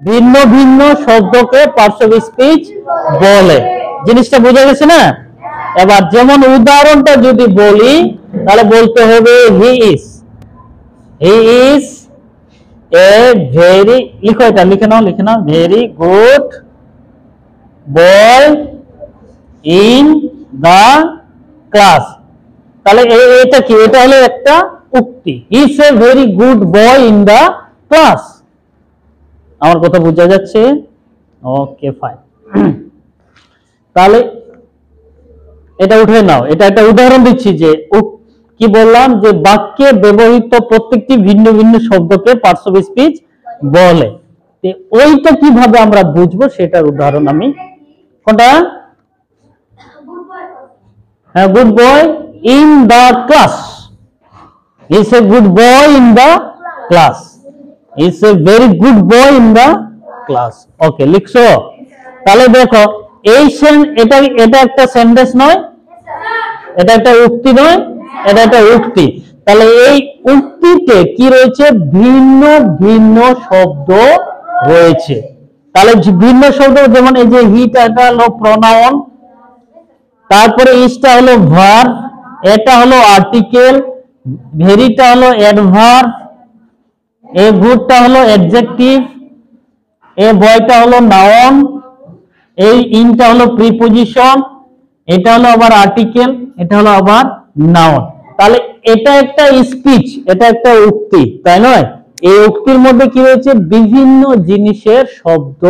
ভিন্ন ভিন্ন শব্দকে পার্টস অফ স্পিচ বলে। জিনিসটা বোঝা গেছে না? এবার যেমন উদাহরণটা যদি বলি তাহলে বলতে হবে হি ইজ এ ভেরি, লিখো এটা, লিখে নাও very good boy in the class. তাহলে এটা কি? এটা হলো একটা উক্তি, he is a very good boy in the class. আমার কথা বোঝা যাচ্ছে? Okay, fine. তাহলে এটা উঠে নাও, এটা একটা উদাহরণ দিচ্ছি যে কি বললাম যে বাক্যে ব্যবহৃত প্রত্যেকটি ভিন্ন ভিন্ন শব্দকে পার্টস অফ স্পিচ বলে। ওইটা কিভাবে আমরা বুঝবো সেটার উদাহরণ আমি, কোনটা? হ্যাঁ, good boy in the class, is a good boy in the class, is a very good boy in the class. Okay, লিখছো? তাহলে দেখো এটা একটা সেন্টেন্স নয়, এটা একটা উক্তি নয়, এটা একটা উক্তি। তাহলে এই উক্তিতে কি রয়েছে? ভিন্ন ভিন্ন শব্দ রয়েছে। তাহলে ভিন্ন শব্দ, যেমন এই যে হিটা, এটা হলো প্রোনাউন, তারপরে ইজটা হলো ভার্ব, এটা হলো আর্টিকেল, ভেরিটা হলো অ্যাডভার্ব, এ গুডটা হলো অ্যাডজেক্টিভ, এ বয়টা হলো নাউন, এই ইনটা হলো প্রিপজিশন, এটা হলো আবার আর্টিকেল, এটা হলো আবার নাউন। তাহলে এটা একটা স্পিচ, এটা একটা উক্তি, তাই নয়? এই উক্তির মধ্যে কি রয়েছে? বিভিন্ন জিনিসের শব্দ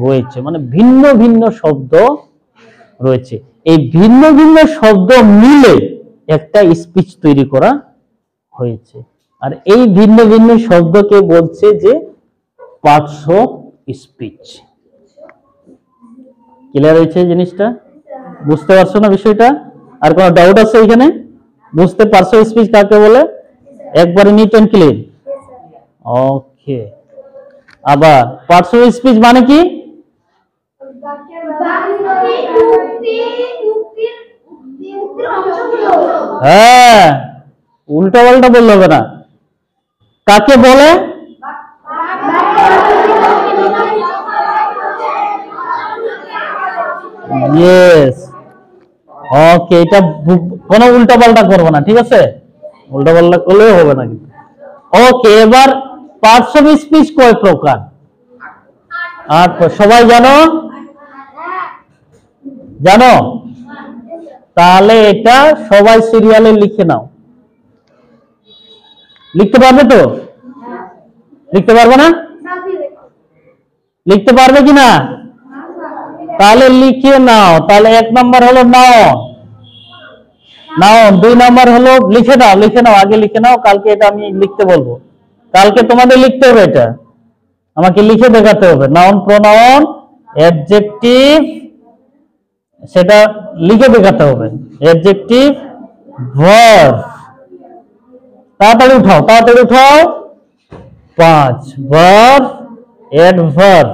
রয়েছে, মানে ভিন্ন ভিন্ন শব্দ রয়েছে। এই ভিন্ন ভিন্ন শব্দ মিলে একটা স্পিচ তৈরি করা হয়েছে। আর এই ভিন্ন ভিন্ন শব্দকে বলছে যে পার্টস অফ স্পিচ। ক্লিয়ার হয়েছে জিনিসটা? বুঝতে পারছো না বিষয়টা? আর কোনো ডাউট আছে এখানে? বুঝতে পারছো স্পিচ কাকে বলে? একবারে নিট এন্ড ক্লিন। ওকে, আবার পার্টস অফ স্পিচ মানে কি? হ্যাঁ, উল্টা পাল্টা বললে হবে না। কাকে বলে? ইয়েস। ওকে, এটা কোনো উল্টা পাল্টা করবো না, ঠিক আছে? উল্টা পাল্টা করলেও হবে না কিন্তু। ওকে, এবার পার্টস অফ স্পিচ কয় প্রকার? আর সবাই জানো? জানো? তাহলে এটা সবাই সিরিয়ালে লিখে নাও। লিখতে পারবে তো? লিখতে পারবে না? লিখতে পারবে কিনা? তাহলে লিখে নাও। তাহলে 1 নম্বর হলো নাউন, নাউন। 2 নম্বর হলো, লিখে নাও, আগে লিখে নাও, কালকে এটা আমি লিখতে বলবো। কালকে তোমাদের লিখতে হবে, এটা আমাকে লিখে দেখাতে হবে। নাউন, প্রোনাউন, অ্যাডজেক্টিভ, সেটা লিখে দেখাতে হবে। Adjective, verb. তাড়াতাড়ি উঠাও, 5 ভার্ব, অ্যাডভার্ব,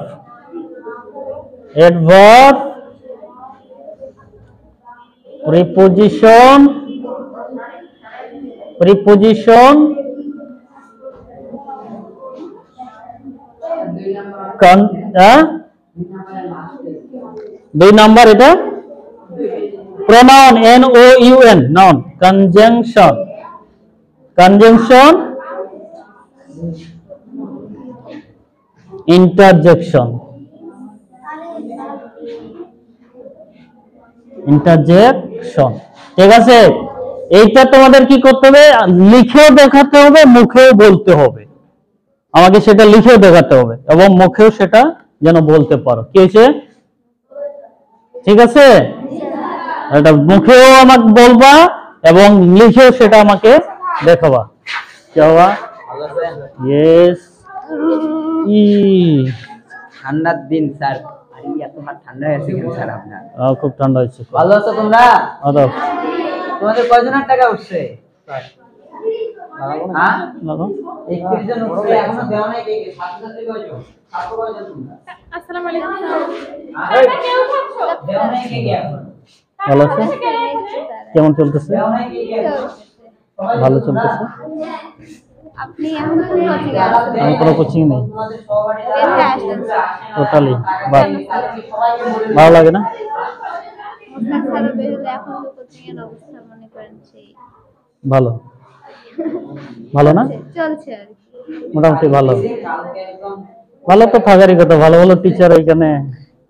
প্রিপজিশন, দুই নাম্বার এটা pronoun, NOUN, noun, conjunction, interjection, ঠিক আছে? এইটা তোমাদের কি করতে হবে? লিখেও দেখাতে হবে, মুখেও বলতে হবে। আমাকে সেটা লিখেও দেখাতে হবে এবং মুখেও সেটা যেন বলতে পারো। কি হয়েছে? ঠিক আছে? এটা মুখেও আমাকে বলবা এবং লিখেও সেটা আমাকে দেখাবা। কি হবা? ইয়েস। ঠান্ডার দিন স্যার, এত ঠান্ডা হয়েছে কিন্তু স্যার আপনার। খুব ঠান্ডা হয়েছে। ভালো আছো তোমরা? তোমাদের কয়জনের টাকা উঠছে? হ্যাঁ, 31 জন উঠছে, এখনো দেওয়া নাই। কে কে? ছাত্রছাত্রী কয়জন? ছাত্র কয়জন তোমরা? আসসালামু আলাইকুম স্যার। কেউ খাচ্ছো? দেওয়া নাই কে কে এখন? ভালো আছে? কেমন চলতেছে? দেওয়া নাই কে কে এখন? ভালো চলতেছে। আপনি এখন কোন কোচিং এ আছেন? আমি কোনো কোচিং নেই তোমাদের সহপাঠীরা বের হয়ে আসেন স্যার। টোটালি। সবাইকে বলে ভালো লাগে না? মোস্তাক স্যারও বের হলে এখন তো কোচিং এর অবস্থা মনে করেন সেই ভালো ভালো না? চলছে আর কি। মোটামুটি ভালো। কালকে একদম ভালো তো থাকারই কথা, ভালো ভালো টিচার এখানে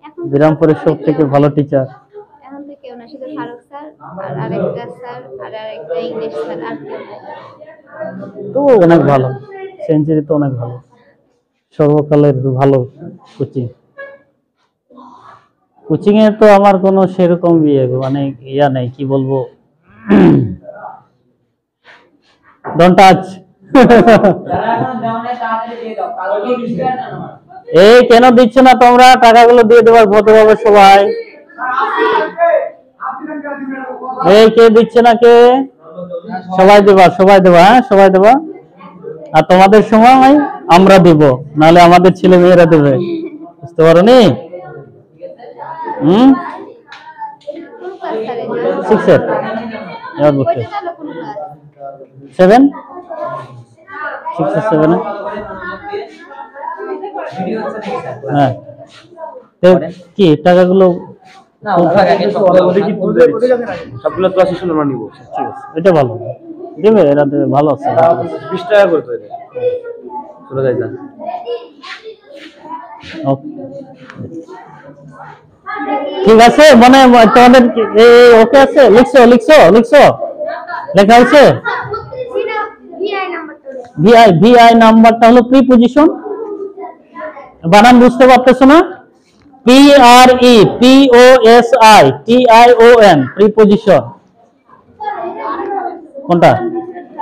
এখন বিরামপুরের সব থেকে ভালো টিচার। এখন তো কেউ না, শুধু ফারুক স্যার আর আরেকটা স্যার আর আরেকটা ইংলিশ স্যার আর কেউ নেই। তো অনেক ভালো, সেঞ্চুরি তো অনেক ভালো, সর্বকালের ভালো কোচিং। কোচিং এ তো আমার কোনো সেরকম মানে ইয়া নেই, কি বলবো, ডোন্ট টাচ। যারা এখন দেওয়া নাই তাড়াতাড়ি দিয়ে দাও, কালকে ক্লিয়ার না আমার। এই কেন দিচ্ছ না তোমরা? টাকাগুলো দিয়ে দেবার ভদ্রভাবে সবাই। এই কে দিচ্ছে না কে? সবাই দেবা, সবাই দেবা, হ্যাঁ সবাই দেবা। আর তোমাদের সময় আমরা দিব, নাহলে আমাদের ছেলে মেয়েরা দেবে, বুঝতে পারো নি? কোন ক্লাস স্যার এটা? 6 এর এবার বলতে ওইটা তাহলে কোন ক্লাস? 7 6 আর 7 এ? ভিডিও হচ্ছে নাকি স্যার? হ্যাঁ তো কি টাকাগুলো না ওটা আগে সব ওদের কি তুলবে সবগুলো ক্লাস শেষ আমরা নিব। ঠিক আছে, এটা ভালো দেবে, এরা দেবে, ভালো আছে। 20 টাকা করে তো এটা চলে যায় না। ওকে ঠিক আছে, মানে তোমাদের ওকে আছে? লিখছো লিখছো লিখছো লেখা হয়েছে? ভিআই নাম্বারটা হলো প্রিপজিশন, বানান বুঝতে পারতেছো না? PREPOSITION preposition. কোনটা?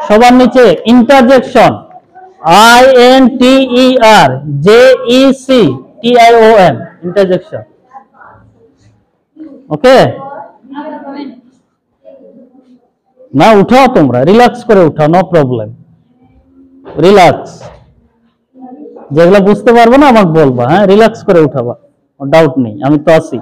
সবার নিচে ইন্টারজেকশন, INTERJECTION ইন্টারজেকশন। ওকে না, উঠাও তোমরা, রিল্যাক্স করে উঠাও, নো প্রবলেম, রিল্যাক্স। যেগুলো বুঝতে পারবো না আমাকে বলবা, হ্যাঁ রিল্যাক্স করে উঠাবা, ডাউট নেই, আমি তো আছি।